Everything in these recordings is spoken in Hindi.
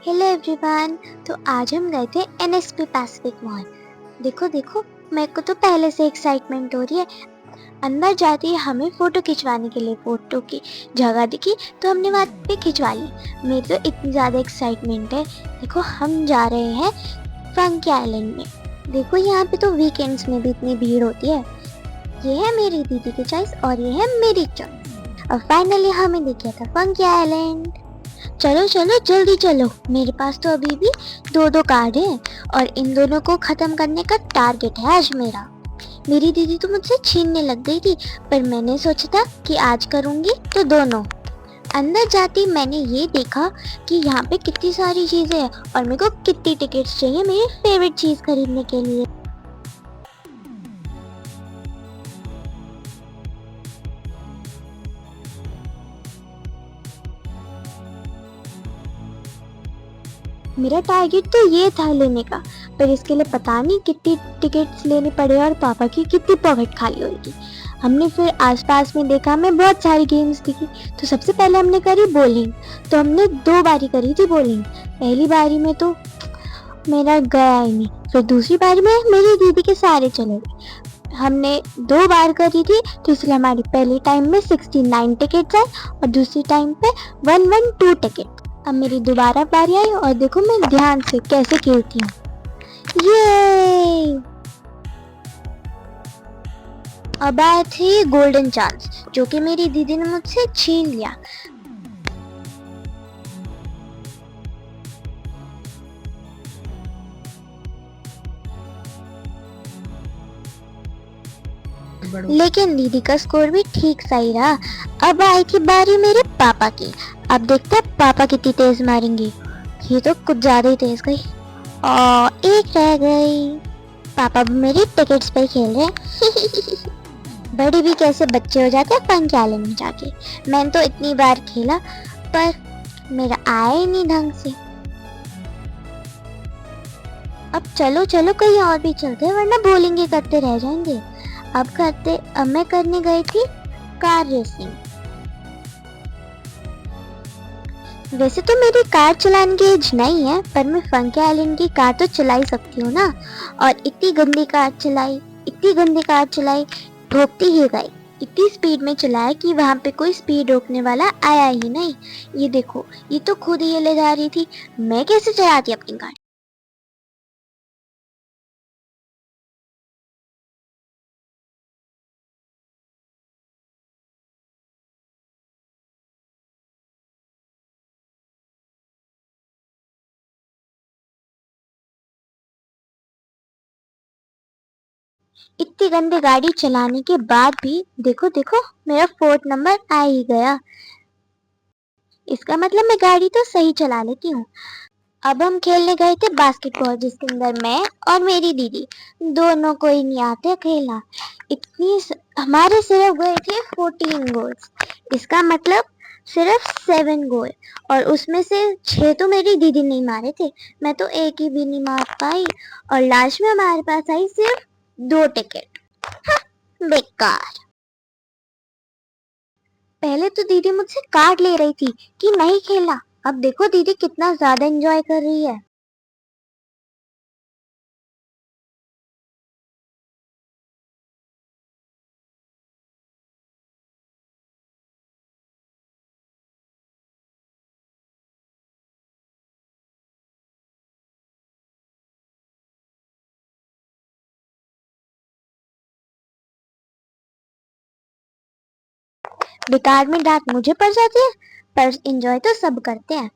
Hello everyone. तो आज हम गए थे एनएसपी पैसिफिक मॉल। देखो देखो, मेरे को तो पहले से एक्साइटमेंट हो रही है। अंदर जाते ही हमें फोटो खिंचवाने के लिए फोटो की जगह दिखी, तो हमने वहाँ पे खिंचवा ली। मेरी तो इतनी ज़्यादा एक्साइटमेंट है। देखो हम जा रहे हैं फंकी आइलैंड में। देखो यहाँ पे तो वीकेंड्स में भी इतनी भीड़ होती है। ये है मेरी दीदी की चॉइस और ये है मेरी चॉइस। और फाइनली हमें दिख गया था फंकी आइलैंड। चलो चलो जल्दी चलो, मेरे पास तो अभी भी दो दो कार्ड हैं और इन दोनों को खत्म करने का टारगेट है आज मेरा। मेरी दीदी तो मुझसे छीनने लग गई थी, पर मैंने सोचा था कि आज करूंगी तो दोनों। अंदर जाती मैंने ये देखा कि यहाँ पे कितनी सारी चीजें हैं और मेरे को कितनी टिकट्स चाहिए मेरी फेवरेट चीज खरीदने के लिए। मेरा टारगेट तो ये था लेने का, पर इसके लिए पता नहीं कितनी टिकट्स लेने पड़े और पापा की कितनी पॉकेट खाली होगी। हमने फिर आसपास में देखा, हमें बहुत सारी गेम्स दिखी। तो सबसे पहले हमने करी बॉलिंग। तो हमने 2 बारी करी थी बॉलिंग। पहली बारी में तो मेरा गया ही नहीं, फिर दूसरी बारी में मेरी दीदी के सारे चले गए। हमने 2 बार करी थी, तो इसलिए हमारी पहली टाइम में 69 टिकट्स आए और दूसरी टाइम पे 112 टिकट। अब मेरी दोबारा बारी आई और देखो मैं ध्यान से कैसे खेलती हूँ। ये अब आए थे गोल्डन चांस, जो कि मेरी दीदी ने मुझसे छीन लिया। लेकिन दीदी का स्कोर भी ठीक सही रहा। अब आई थी बारी मेरे पापा की। अब देखते हैं पापा कितनी तेज मारेंगे। ये तो कुछ ज्यादा ही तेज गई और एक रह गई। पापा भी मेरी टिकट्स पे खेल रहे हैं। बड़े भी कैसे बच्चे हो जाते हैं फन आइलैंड में जाके। मैंने तो इतनी बार खेला, पर मेरा आया ही नहीं ढंग से। अब चलो चलो कहीं और भी चलते हैं, वरना बोलेंगे करते रह जाएंगे। अब मैं करने गई थी कार रेसिंग। वैसे तो मेरी कार चलाने की एज नहीं है, पर मैं फंकी आइलैंड की कार तो चला ही सकती हूँ ना। और इतनी गंदी कार चलाई, इतनी गंदी कार चलाई, ठोकती ही गई। इतनी स्पीड में चलाया कि वहां पे कोई स्पीड रोकने वाला आया ही नहीं। ये देखो, ये तो खुद ही ले जा रही थी, मैं कैसे चलाती अपनी कार। इतनी गंदी गाड़ी चलाने के बाद भी देखो देखो, मेरा 4th नंबर आ ही गया। इसका मतलब मैं गाड़ी तो सही चला लेती हूँ। अब हम खेलने गए थे बास्केटबॉल, जिसके अंदर मैं और मेरी दीदी दोनों को ही नहीं आते खेलना। हमारे सिर्फ गए थे 14 गोल्स। इसका मतलब सिर्फ 7 गोल, और उसमें से 6 तो मेरी दीदी ने मारे थे। मैं तो एक ही भी नहीं मार पाई और लास्ट में हमारे पास आई सिर्फ 2 टिकट। बेकार। पहले तो दीदी मुझसे कार्ड ले रही थी कि नहीं खेलना। अब देखो दीदी कितना ज्यादा एंजॉय कर रही है। बेकार में डांट मुझे पड़ जाती है, पर एंजॉय तो सब करते हैं।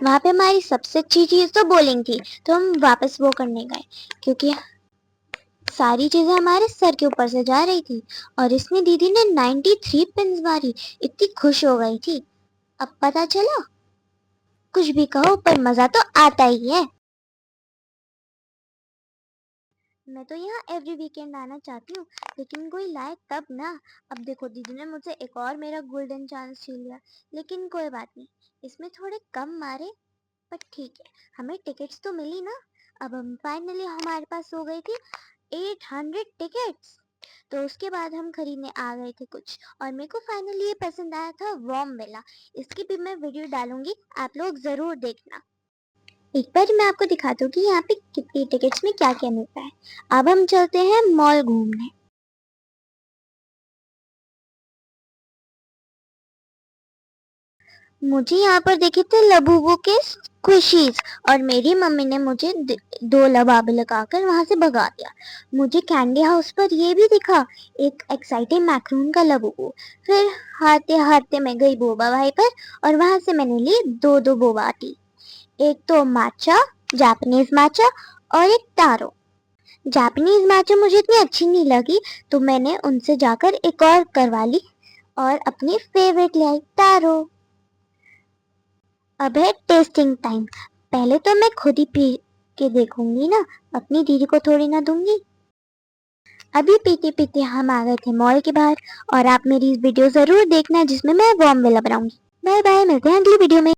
वहां पे हमारी सबसे अच्छी चीज तो बॉलिंग थी, तो हम वापस वो करने गए, क्योंकि सारी चीजें हमारे सर के ऊपर से जा रही थी। और इसमें दीदी ने 93 पिन्स मारी, इतनी खुश हो गई थी। अब पता चला, कुछ भी कहो पर मजा तो आता ही है। मैं तो यहाँ एवरी वीकेंड आना चाहती हूँ, लेकिन कोई लाए तब ना। अब देखो दीदी ने मुझसे एक और मेरा गोल्डन चांस छीन लिया, लेकिन कोई बात नहीं, इसमें थोड़े कम मारे, पर ठीक है, हमें टिकट्स तो मिली ना। अब हम फाइनली हमारे पास हो गई थी 800 टिकट्स। तो उसके बाद हम खरीदने आ गए थे कुछ, और मेरे को फाइनली ये पसंद आया था वॉर्म वेला। इसकी भी मैं वीडियो डालूंगी, आप लोग ज़रूर देखना। एक बार मैं आपको दिखा दूँ कि यहाँ पे कितनी टिकट्स में क्या-क्या मिलता है। अब हम चलते हैं मॉल घूमने। मुझे यहाँ पर दिखे थे लबूबू के स्क्विशीज, और मेरी मम्मी ने मुझे 2 लबाबे लगाकर वहाँ से भगा दिया। मुझे कैंडी हाउस पर ये भी दिखा, एक एक्साइटिंग मैक्रून का लबूबू। फिर हारते-हारते मैं गई बोबा भाई पर, और वहाँ से मैंने ली 2-2 बोबा टी। एक तो मैचा, जापानीज मैचा, और एक टारो। जापानीज मैचा मुझे इतनी अच्छी नहीं लगी, तो मैंने उनसे जाकर एक और करवा ली और अपनी फेवरेट ले आई, टारो। अब है टेस्टिंग टाइम। पहले तो मैं खुद ही पी के देखूंगी ना, अपनी दीदी को थोड़ी ना दूंगी। अभी पीते पीते हम आ गए थे मॉल के बाहर, और आप मेरी इस वीडियो जरूर देखना जिसमें मैं वॉर्म वेला बनाऊंगी। बाय बाय, मिलते हैं अगली वीडियो में।